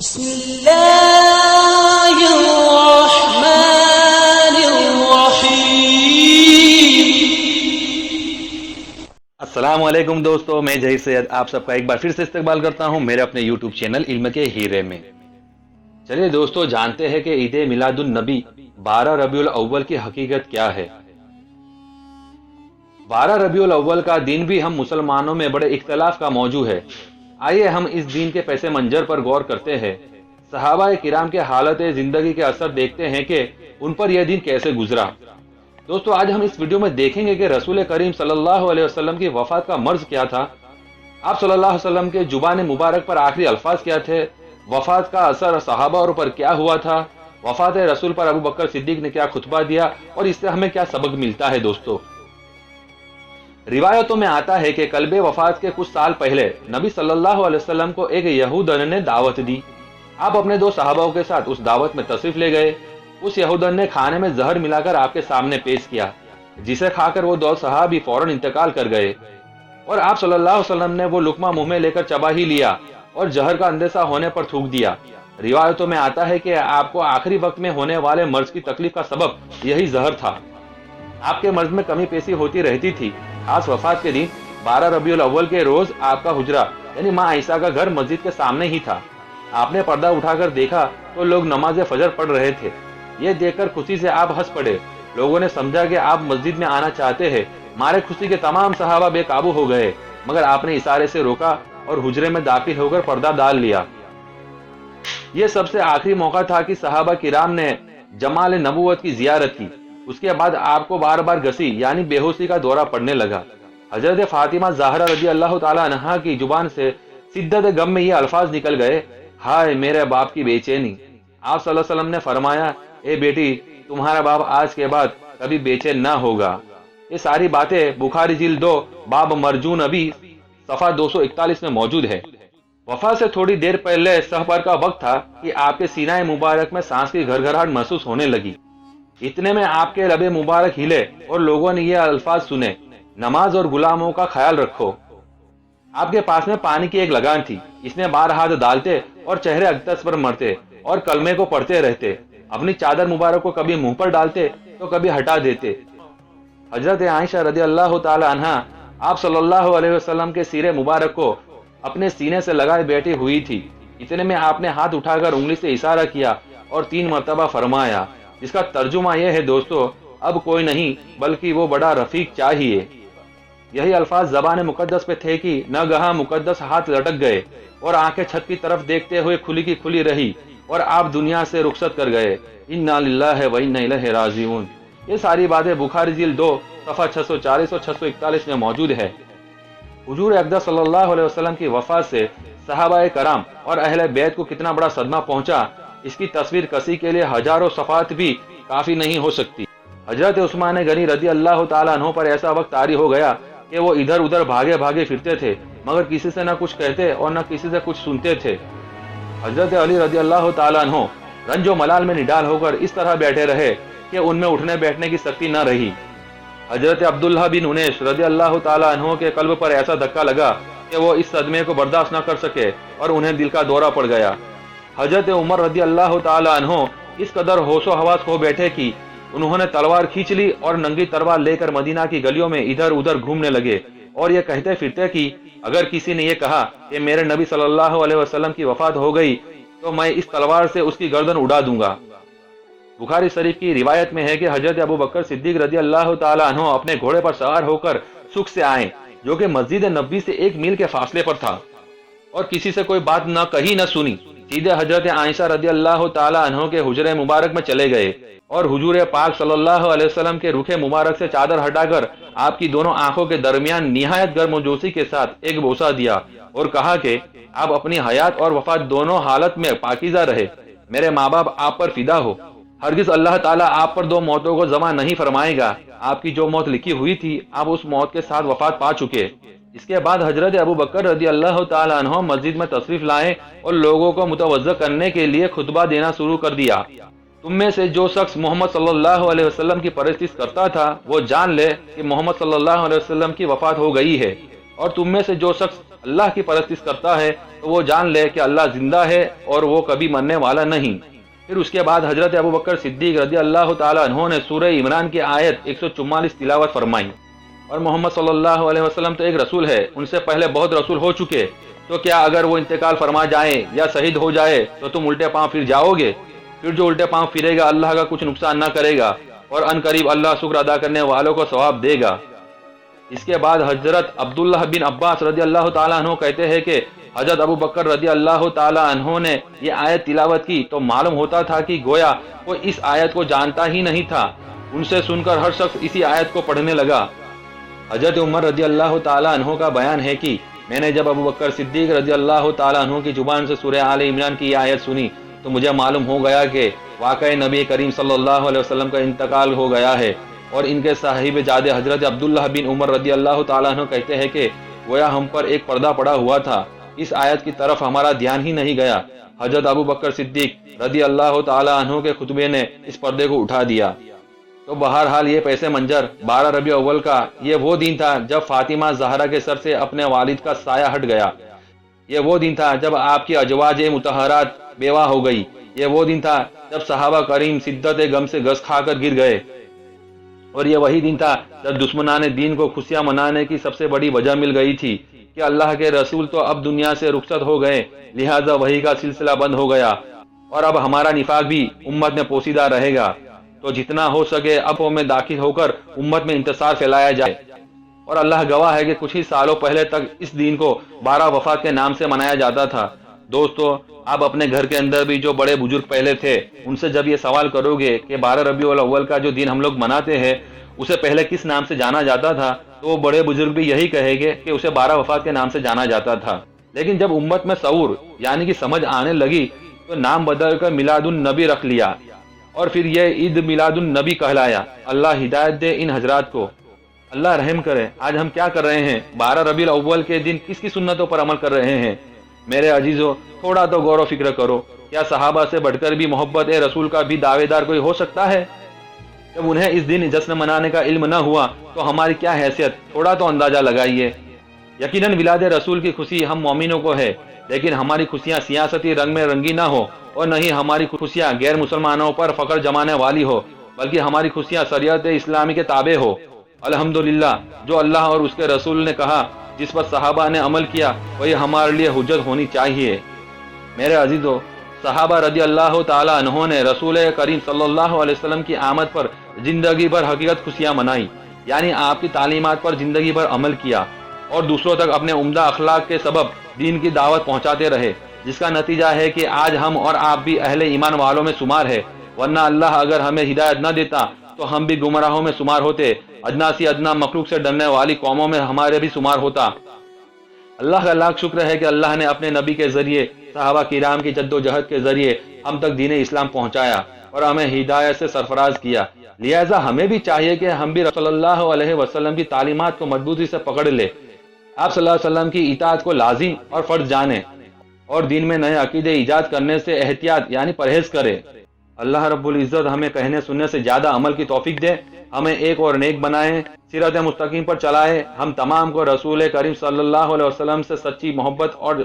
بسم اللہ الرحمن الرحیم۔ السلام علیکم دوستو، میں ظہیر سید آپ سب کا ایک بار پھر سے استقبال کرتا ہوں میرے اپنے یوٹیوب چینل علم کے ہیرے میں۔ چلیے دوستو، جانتے ہیں کہ عید میلاد النبی 12 ربیع الاول کی حقیقت کیا ہے۔ 12 ربیع الاول کا دن بھی ہم مسلمانوں میں بڑے اختلاف کا موضوع ہے۔ آئیے ہم اس دن کے پس منظر پر غور کرتے ہیں، صحابہ کرام کے حالت زندگی کے اثر دیکھتے ہیں کہ ان پر یہ دن کیسے گزرا۔ دوستو، آج ہم اس ویڈیو میں دیکھیں گے کہ رسول کریم صلی اللہ علیہ وسلم کی وفات کا مرض کیا تھا، آپ صلی اللہ علیہ وسلم کے زبان مبارک پر آخری الفاظ کیا تھے، وفات کا اثر صحابہ اور پر کیا ہوا تھا، وفات رسول پر ابو بکر صدیق نے کیا خطبہ دیا اور اس سے ہمیں کیا سبق ملتا ہے۔ دوستو، روایتوں میں آتا ہے کہ قلب وفات کے کچھ سال پہلے نبی صلی اللہ علیہ وسلم کو ایک یہودن نے دعوت دی۔ آپ اپنے دو صحابہ کے ساتھ اس دعوت میں تشریف لے گئے۔ اس یہودن نے کھانے میں زہر ملا کر آپ کے سامنے پیش کیا، جسے کھا کر وہ دو صحابی فوراً انتقال کر گئے، اور آپ صلی اللہ علیہ وسلم نے وہ لقمہ منہ میں لے کر چبا ہی لیا اور زہر کا اندیشہ ہونے پر تھوک دیا۔ روایتوں میں آتا ہے کہ آپ کو آخری وقت میں ہونے والے مرض کی تکلیف کا سبب یہی زہر تھا۔ آپ کے مرض میں کمی پیشی ہوتی رہتی تھی۔ خاص وفات کے دن 12 ربیع الاول کے روز آپ کا حجرہ یعنی ماں عائشہ کا گھر مسجد کے سامنے ہی تھا۔ آپ نے پردہ اٹھا کر دیکھا تو لوگ نماز فجر پڑھ رہے تھے۔ یہ دیکھ کر خوشی سے آپ ہنس پڑے۔ لوگوں نے سمجھا کہ آپ مسجد میں آنا چاہتے ہیں۔ مارے خوشی کے تمام صحابہ بے قابو ہو گئے، مگر آپ نے اشارے سے روکا اور حجرے میں داخل ہو کر پردہ ڈال لیا۔ یہ سب سے آخری موقع تھا کہ صحابہ کرام نے جمال نبوت کی زیارت کی۔ اس کے بعد آپ کو بار بار گسی یعنی بے ہوشی کا دورہ پڑنے لگا۔ حضرت فاطمہ زہرا رضی اللہ تعالی عنہا کی زبان سے شدت غم میں یہ الفاظ نکل گئے، ہائے میرے باپ کی بے چینی۔ آپ صلی اللہ علیہ وسلم نے فرمایا، اے بیٹی، تمہارا باپ آج کے بعد کبھی بے چین نہ ہوگا۔ یہ ساری باتیں بخاری جلد 2 باب مرجون نبی صفحہ 241 میں موجود ہے۔ وفات سے تھوڑی دیر پہلے سحر کا وقت تھا کہ آپ کے سینہ مبارک میں سانس کی گھرگھراہٹ محسوس ہونے لگی۔ اتنے میں آپ کے لب مبارک ہلے اور لوگوں نے یہ الفاظ سنے، نماز اور غلاموں کا خیال رکھو۔ آپ کے پاس میں پانی کی ایک لگان تھی، اس میں بار ہاتھ ڈالتے اور چہرے اقدس پر مرتے اور کلمے کو پڑھتے رہتے۔ اپنی چادر مبارک کو کبھی منہ پر ڈالتے تو کبھی ہٹا دیتے۔ حضرت عائشہ رضی اللہ تعالی عنہا آپ صلی اللہ علیہ وسلم کے سیر مبارک کو اپنے سینے سے لگائے بیٹھی ہوئی تھی۔ اتنے میں آپ نے ہاتھ اٹھا کر انگلی سے اشارہ کیا اور 3 مرتبہ فرمایا، جس کا ترجمہ یہ ہے دوستو، اب کوئی نہیں بلکہ وہ بڑا رفیق چاہیے۔ یہی الفاظ زبان مقدس پہ تھے کہ ناگہاں مقدس ہاتھ لٹک گئے اور آنکھیں چھت کی طرف دیکھتے ہوئے کھلی کی کھلی رہی اور آپ دنیا سے رخصت کر گئے۔ انا للہ و انا الیہ راجعون۔ یہ ساری باتیں بخاری جلد 2 صفحہ 640 اور 641 میں موجود ہے۔ حضور اقدس صلی اللہ علیہ وسلم کی وفات سے صحابہ کرام اور اہل بیت کو کتنا بڑا صدمہ پہنچا، اس کی تصویر کسی کے لیے ہزاروں صفحات بھی کافی نہیں ہو سکتی۔ حضرت عثمان غنی رضی اللہ تعالیٰ عنہ پر ایسا وقت طاری ہو گیا کہ وہ ادھر ادھر بھاگے بھاگے پھرتے تھے، مگر کسی سے نہ کچھ کہتے اور نہ کسی سے کچھ سنتے تھے۔ حضرت علی رضی اللہ تعالیٰ عنہ رنج و ملال میں نڈال ہو کر اس طرح بیٹھے رہے کہ ان میں اٹھنے بیٹھنے کی شکتی نہ رہی۔ حضرت عبداللہ بن انیس رضی اللہ تعالیٰ عنہ کے قلب پر ایسا دھکا لگا کہ وہ اس صدمے کو برداشت نہ کر سکے اور انہیں دل کا دورہ پڑ گیا۔ حضرت عمر رضی اللہ تعالیٰ عنہ اس قدر ہوش و حواس کھو بیٹھے کہ انہوں نے تلوار کھینچ لی اور ننگی تلوار لے کر مدینہ کی گلیوں میں ادھر ادھر گھومنے لگے اور یہ کہتے پھرتے کہ اگر کسی نے یہ کہا کہ میرے نبی صلی اللہ علیہ وسلم کی وفات ہو گئی تو میں اس تلوار سے اس کی گردن اڑا دوں گا۔ بخاری شریف کی روایت میں ہے کہ حضرت ابو بکر صدیق رضی اللہ تعالیٰ عنہ اپنے گھوڑے پر سوار ہو کر سکھ سے آئے، جو کہ مسجد نبوی سے 1 میل کے فاصلے پر تھا، اور کسی سے کوئی بات نہ کہی نہ سنی، سیدھے حضرت عائشہ رضی اللہ تعالیٰ عنہ کے حجرے مبارک میں چلے گئے اور حضور پاک صلی اللہ علیہ وسلم کے رخ مبارک سے چادر ہٹا کر آپ کی دونوں آنکھوں کے درمیان نہایت گرمجوشی کے ساتھ ایک بوسہ دیا اور کہا کہ آپ اپنی حیات اور وفات دونوں حالت میں پاکیزہ رہے، میرے ماں باپ آپ پر فدا ہو، ہرگز اللہ تعالیٰ آپ پر 2 موتوں کو جمع نہیں فرمائے گا، آپ کی جو موت لکھی ہوئی تھی آپ اس موت کے ساتھ وفات پا چکے۔ اس کے بعد حضرت ابو بکر رضی اللہ تعالیٰ عنہ مسجد میں تشریف لائے اور لوگوں کو متوجہ کرنے کے لیے خطبہ دینا شروع کر دیا۔ تم میں سے جو شخص محمد صلی اللہ علیہ وسلم کی پرستش کرتا تھا وہ جان لے کہ محمد صلی اللہ علیہ وسلم کی وفات ہو گئی ہے، اور تم میں سے جو شخص اللہ کی پرستش کرتا ہے تو وہ جان لے کہ اللہ زندہ ہے اور وہ کبھی مرنے والا نہیں۔ پھر اس کے بعد حضرت ابوبکر صدیق رضی اللہ تعالیٰ عنہ نے سورہ عمران کی آیت 144 تلاوت فرمائی۔ اور محمد صلی اللہ علیہ وسلم تو ایک رسول ہے، ان سے پہلے بہت رسول ہو چکے، تو کیا اگر وہ انتقال فرما جائیں یا شہید ہو جائے تو تم الٹے پاؤں پھر جاؤ گے؟ پھر جو الٹے پاؤں پھرے گا اللہ کا کچھ نقصان نہ کرے گا، اور ان قریب اللہ شکر ادا کرنے والوں کو ثواب دے گا۔ اس کے بعد حضرت عبداللہ بن عباس رضی اللہ تعالیٰ عنہ کہتے ہیں کہ حضرت ابوبکر رضی اللہ تعالیٰ عنہ نے یہ آیت تلاوت کی تو معلوم ہوتا تھا کہ گویا وہ اس آیت کو جانتا ہی نہیں تھا۔ ان سے سن کر ہر شخص اسی آیت کو پڑھنے لگا۔ حضرت عمر رضی اللہ تعالیٰ عنہ کا بیان ہے کہ میں نے جب ابوبکر صدیق رضی اللہ تعالیٰ عنہ کی زبان سے سورہ آل عمران کی یہ آیت سنی تو مجھے معلوم ہو گیا کہ واقعی نبی کریم صلی اللہ علیہ وسلم کا انتقال ہو گیا ہے۔ اور ان کے صاحب جادے حضرت عبداللہ بن عمر رضی اللہ تعالیٰ عنہ کہتے ہیں کہ گویا ہم پر ایک پردہ پڑا ہوا تھا، اس آیت کی طرف ہمارا دھیان ہی نہیں گیا۔ حضرت ابوبکر صدیق رضی اللہ تعالیٰ عنہ کے خطبے نے اس پردے کو اٹھا دیا۔ تو بہرحال یہ پیسے منظر 12 ربیع اول کا یہ وہ دن تھا جب فاطمہ زہرا کے سر سے اپنے والد کا سایہ ہٹ گیا۔ یہ وہ دن تھا جب آپ کی ازواج مطہرات بیوہ ہو گئی۔ یہ وہ دن تھا جب صحابہ کریم شدت غم سے گس کھا کر گر گئے۔ اور یہ وہی دن تھا جب دشمنان دین کو خوشیاں منانے کی سب سے بڑی وجہ مل گئی تھی کہ اللہ کے رسول تو اب دنیا سے رخصت ہو گئے، لہٰذا وحی کا سلسلہ بند ہو گیا اور اب ہمارا نفاق بھی امت میں پوشیدہ رہے گا۔ تو جتنا ہو سکے اب میں داخل ہو کر امت میں انتصار پھیلایا جائے۔ اور اللہ گواہ ہے کہ کچھ ہی سالوں پہلے تک اس دن کو 12 وفات کے نام سے منایا جاتا تھا۔ دوستو، آپ اپنے گھر کے اندر بھی جو بڑے بزرگ پہلے تھے ان سے جب یہ سوال کرو گے کہ 12 ربیع الاول کا جو دن ہم لوگ مناتے ہیں اسے پہلے کس نام سے جانا جاتا تھا تو وہ بڑے بزرگ بھی یہی کہیں گے کہ اسے 12 وفات کے نام سے جانا جاتا تھا۔ لیکن جب امت میں شعور یعنی کہ سمجھ آنے لگی تو نام بدل کر میلاد النبی رکھ لیا اور پھر یہ عید میلاد النبی کہلایا۔ اللہ ہدایت دے ان حضرات کو، اللہ رحم کرے۔ آج ہم کیا کر رہے ہیں؟ 12 ربیع الاول کے دن کس کی سنتوں پر عمل کر رہے ہیں؟ میرے عزیزو، تھوڑا تو غور و فکر کرو، کیا صحابہ سے بڑھ کر بھی محبت رسول کا بھی دعوے دار کوئی ہو سکتا ہے؟ جب انہیں اس دن جشن منانے کا علم نہ ہوا تو ہماری کیا حیثیت، تھوڑا تو اندازہ لگائیے۔ یقیناً ولاد رسول کی خوشی ہم مومنوں کو ہے، لیکن ہماری خوشیاں سیاسی رنگ میں رنگی نہ ہو اور نہ ہی ہماری خوشیاں غیر مسلمانوں پر فخر جمانے والی ہو، بلکہ ہماری خوشیاں شریعت اسلامی کے تابع ہو۔ الحمدللہ، جو اللہ اور اس کے رسول نے کہا، جس پر صحابہ نے عمل کیا، وہی ہمارے لیے حجت ہونی چاہیے۔ میرے عزیزو، صحابہ رضی اللہ تعالیٰ عنہ نے رسول کریم صلی اللہ علیہ وسلم کی آمد پر زندگی بھر حقیقت خوشیاں منائی، یعنی آپ کی تعلیمات پر زندگی بھر عمل کیا اور دوسروں تک اپنے عمدہ اخلاق کے سبب دین کی دعوت پہنچاتے رہے، جس کا نتیجہ ہے کہ آج ہم اور آپ بھی اہل ایمان والوں میں شمار ہے، ورنہ اللہ اگر ہمیں ہدایت نہ دیتا تو ہم بھی گمراہوں میں شمار ہوتے، ادنا سی ادنا مخلوق سے ڈرنے والی قوموں میں ہمارے بھی شمار ہوتا۔ اللہ کا لاکھ شکر ہے کہ اللہ نے اپنے نبی کے ذریعے صحابہ کرام کی جد و جہد کے ذریعے ہم تک دین اسلام پہنچایا اور ہمیں ہدایت سے سرفراز کیا۔ لہٰذا ہمیں بھی چاہیے کہ ہم بھی رسول اللہ علیہ وسلم کی تعلیمات کو مضبوطی سے پکڑ لیں، آپ صلی اللہ علیہ وسلم کی اطاعت کو لازم اور فرض جانیں اور دین میں نئے عقیدے ایجاد کرنے سے احتیاط یعنی پرہیز کریں۔ اللہ رب العزت ہمیں کہنے سننے سے زیادہ عمل کی توفیق دے، ہمیں ایک اور نیک بنائے، سیرت مستقیم پر چلائے، ہم تمام کو رسول کریم صلی اللہ علیہ وسلم سے سچی محبت اور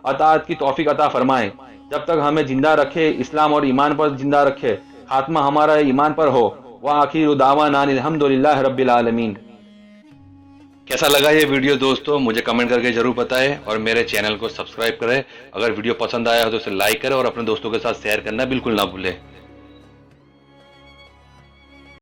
اطاعت کی توفیق عطا فرمائے۔ جب تک ہمیں زندہ رکھے، اسلام اور ایمان پر زندہ رکھے، خاتمہ ہمارا ایمان پر ہو۔ وآخر دعوانا الحمدللہ رب العالمین۔ کیسا لگا یہ ویڈیو دوستو؟ مجھے کمنٹ کر کے ضرور بتائیں اور میرے چینل کو سبسکرائب کریں۔ اگر ویڈیو پسند آیا ہو تو اسے لائک کریں اور اپنے دوستوں کے ساتھ شیئر کرنا بالکل نہ بھولیں۔